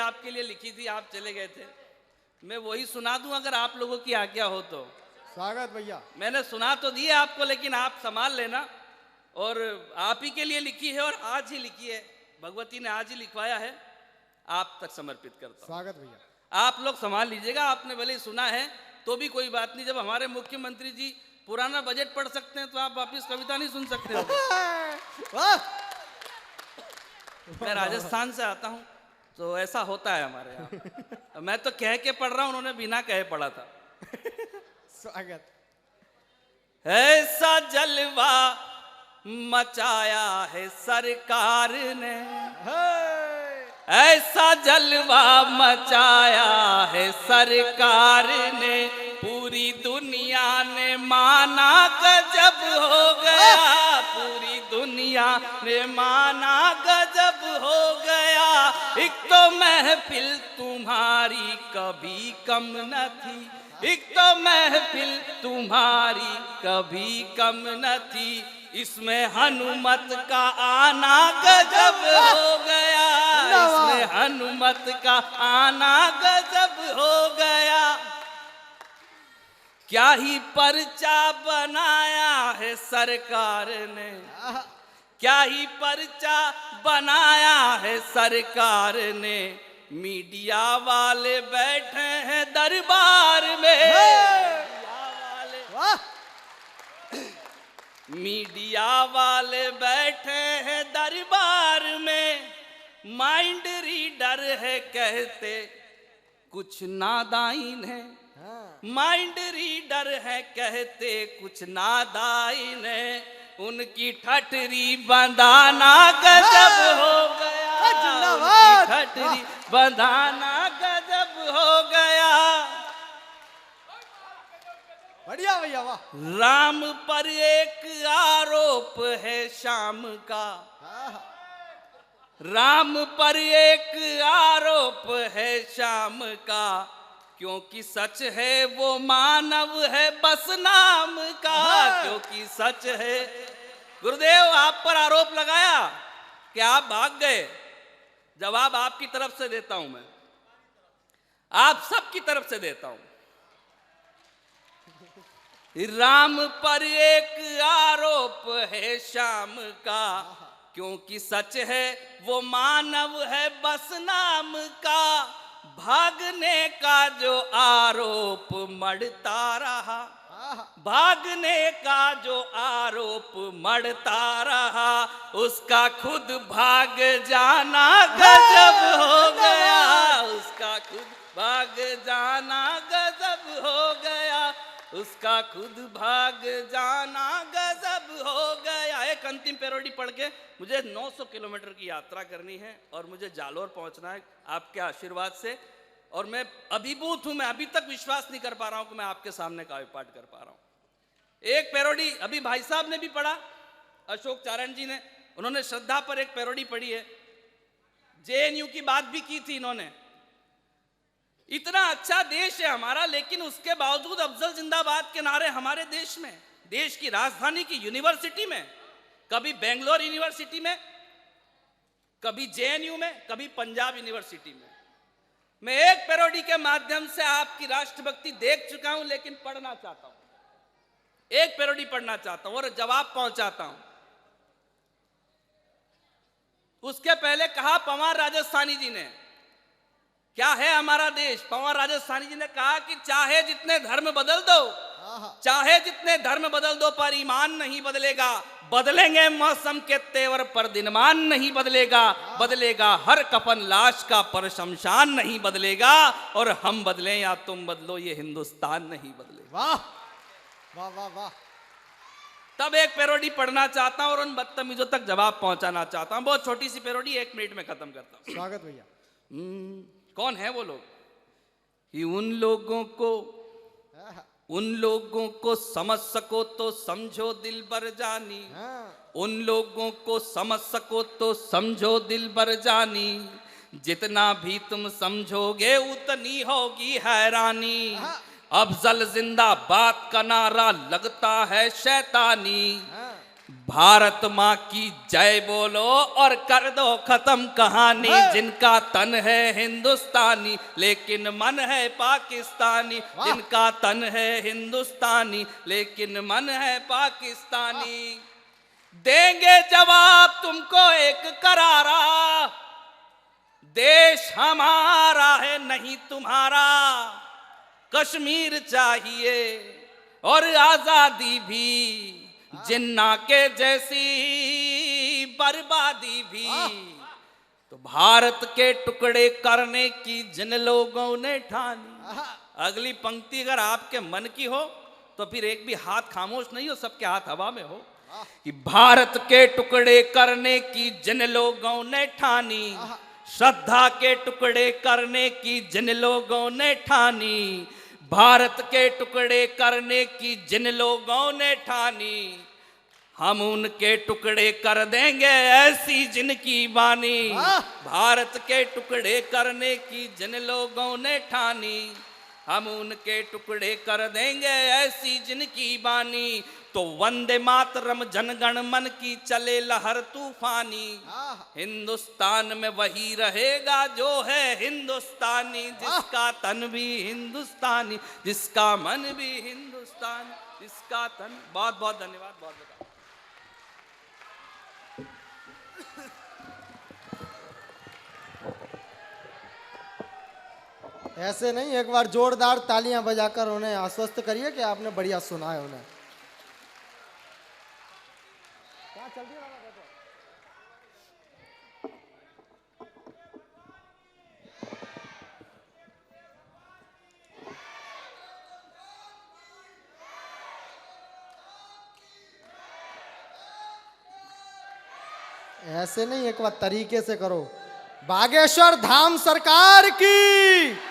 आपके लिए लिखी थी, आप चले गए थे। मैं वही सुना दूं अगर आप लोगों की आज्ञा हो तो। स्वागत भैया। मैंने सुना तो दी है आपको, लेकिन आप संभाल लेना। और आप ही के लिए लिखी है और आज ही लिखी है, भगवती ने आज ही लिखवाया है, आप तक समर्पित करता हूं। स्वागत भैया। आप लोग संभाल लीजिएगा। आपने भले ही सुना है तो भी कोई बात नहीं। जब हमारे मुख्यमंत्री जी पुराना बजट पढ़ सकते हैं तो आप वापिस कविता नहीं सुन सकते हो। वाह! मैं राजस्थान से आता हूं तो ऐसा होता है हमारे यहाँ। मैं तो कह के पढ़ रहा हूं, उन्होंने बिना कहे पढ़ा था। स्वागत। ऐसा जलवा मचाया है सरकार ने, ऐसा जलवा मचाया है सरकार ने, पूरी दुनिया ने माना गजब हो गया, पूरी दुनिया ने माना गजब हो गया। एक तो महफिल तुम्हारी कभी कम न थी, एक तो महफिल तुम्हारी कभी कम न थी, इसमें हनुमत का आना गजब हो गया, इसमें हनुमत का आना गजब हो गया। क्या ही पर्चा बनाया है सरकार ने, क्या ही पर्चा बनाया है सरकार ने, मीडिया वाले बैठे हैं दरबार में, मीडिया वाले बैठे हैं दरबार में, माइंड रीडर है कहते कुछ नादाइन है, माइंड रीडर है कहते कुछ नादाइन है, उनकी ठठरी बंधाना गजब हो गया, उनकी ठठरी बंधाना गजब हो गया। बढ़िया भैया, वाह! राम पर एक आरोप है शाम का, राम पर एक आरोप है शाम का, क्योंकि सच है वो मानव है बस नाम का, क्योंकि सच है। गुरुदेव आप पर आरोप लगाया कि आप भाग गए, जवाब आपकी तरफ से देता हूं मैं, आप सबकी तरफ से देता हूं। राम पर एक आरोप है शाम का, क्योंकि सच है वो मानव है बस नाम का, भागने का जो आरोप मढ़ता रहा, भागने का जो आरोप मढ़ता रहा, उसका खुद भाग जाना गजब हो गया, उसका खुद भाग जाना गजब हो गया, उसका खुद भाग जाना गजब हो गया। एक अंतिम पैरोडी पढ़ के मुझे 900 किलोमीटर की यात्रा करनी है और मुझे जालोर पहुंचना है आपके आशीर्वाद से, और मैं अभिभूत हूं, मैं अभी तक विश्वास नहीं कर पा रहा हूं कि मैं आपके सामने काव्य पाठ कर पा रहा हूं। एक पैरोडी अभी भाई साहब ने भी पढ़ा, अशोक चारण जी ने, उन्होंने श्रद्धा पर एक पैरोडी पढ़ी है, जेएनयू की बात भी की थी इन्होंने। इतना अच्छा देश है हमारा, लेकिन उसके बावजूद अफजल जिंदाबाद के नारे हमारे देश में, देश की राजधानी की यूनिवर्सिटी में, कभी बेंगलोर यूनिवर्सिटी में, कभी जेएनयू में, कभी पंजाब यूनिवर्सिटी में। मैं एक पैरोडी के माध्यम से आपकी राष्ट्रभक्ति देख चुका हूं, लेकिन पढ़ना चाहता हूं, एक पैरोडी पढ़ना चाहता हूं और जवाब पहुंचाता हूं। उसके पहले कहा पवार राजस्थानी जी ने, क्या है हमारा देश। पवार राजस्थानी जी ने कहा कि चाहे जितने धर्म बदल दो, चाहे जितने धर्म बदल दो, पर ईमान नहीं बदलेगा, बदलेंगे मौसम के तेवर पर दिनमान नहीं बदलेगा, बदलेगा हर कफन लाश का पर शमशान नहीं बदलेगा, और हम बदलें या तुम बदलो ये हिंदुस्तान नहीं बदलेगा। वाह वाह वाह वाह। तब एक पैरोडी पढ़ना चाहता हूं और उन बदतमीजों तक जवाब पहुंचाना चाहता हूं। बहुत छोटी सी पैरोडी, 1 मिनट में खत्म करता हूं। स्वागत भैया। कौन है वो लोग कि उन लोगों को समझ सको तो समझो दिल बर जानी, उन लोगों को समझ सको तो समझो दिल बर जानी, जितना भी तुम समझोगे उतनी होगी हैरानी, अफजल जिंदाबाद का नारा लगता है शैतानी, भारत माँ की जय बोलो और कर दो खत्म कहानी। जिनका तन है हिंदुस्तानी लेकिन मन है पाकिस्तानी। जिनका तन है हिंदुस्तानी लेकिन मन है पाकिस्तानी। देंगे जवाब तुमको एक करारा, देश हमारा है नहीं तुम्हारा। कश्मीर चाहिए और आजादी भी, जिन्ना के जैसी बर्बादी भी। तो भारत के टुकड़े करने की जिन लोगों ने ठानी। अगली पंक्ति अगर आपके मन की हो तो फिर एक भी हाथ खामोश नहीं हो, सबके हाथ हवा में हो। कि भारत के टुकड़े करने की जिन लोगों ने ठानी, श्रद्धा के टुकड़े करने की जिन लोगों ने ठानी, भारत के टुकड़े करने की जिन लोगों ने ठानी, हम उनके टुकड़े कर देंगे ऐसी जिनकी बानी। भारत के टुकड़े करने की जिन लोगों ने ठानी, हम उनके टुकड़े कर देंगे ऐसी जिनकी बानी। तो वंदे मातरम जनगण मन की चले लहर तूफानी। हिंदुस्तान में वही रहेगा जो है हिंदुस्तानी, जिसका तन भी हिंदुस्तानी, जिसका मन भी हिंदुस्तानी, जिसका तन। बहुत बहुत धन्यवाद, बहुत बहुत। ऐसे नहीं, एक बार जोरदार तालियां बजाकर उन्हें आश्वस्त करिए कि आपने बढ़िया सुना है उन्हें। क्या चल रही है? ऐसे नहीं, एक बार तरीके से करो। बागेश्वर धाम सरकार की।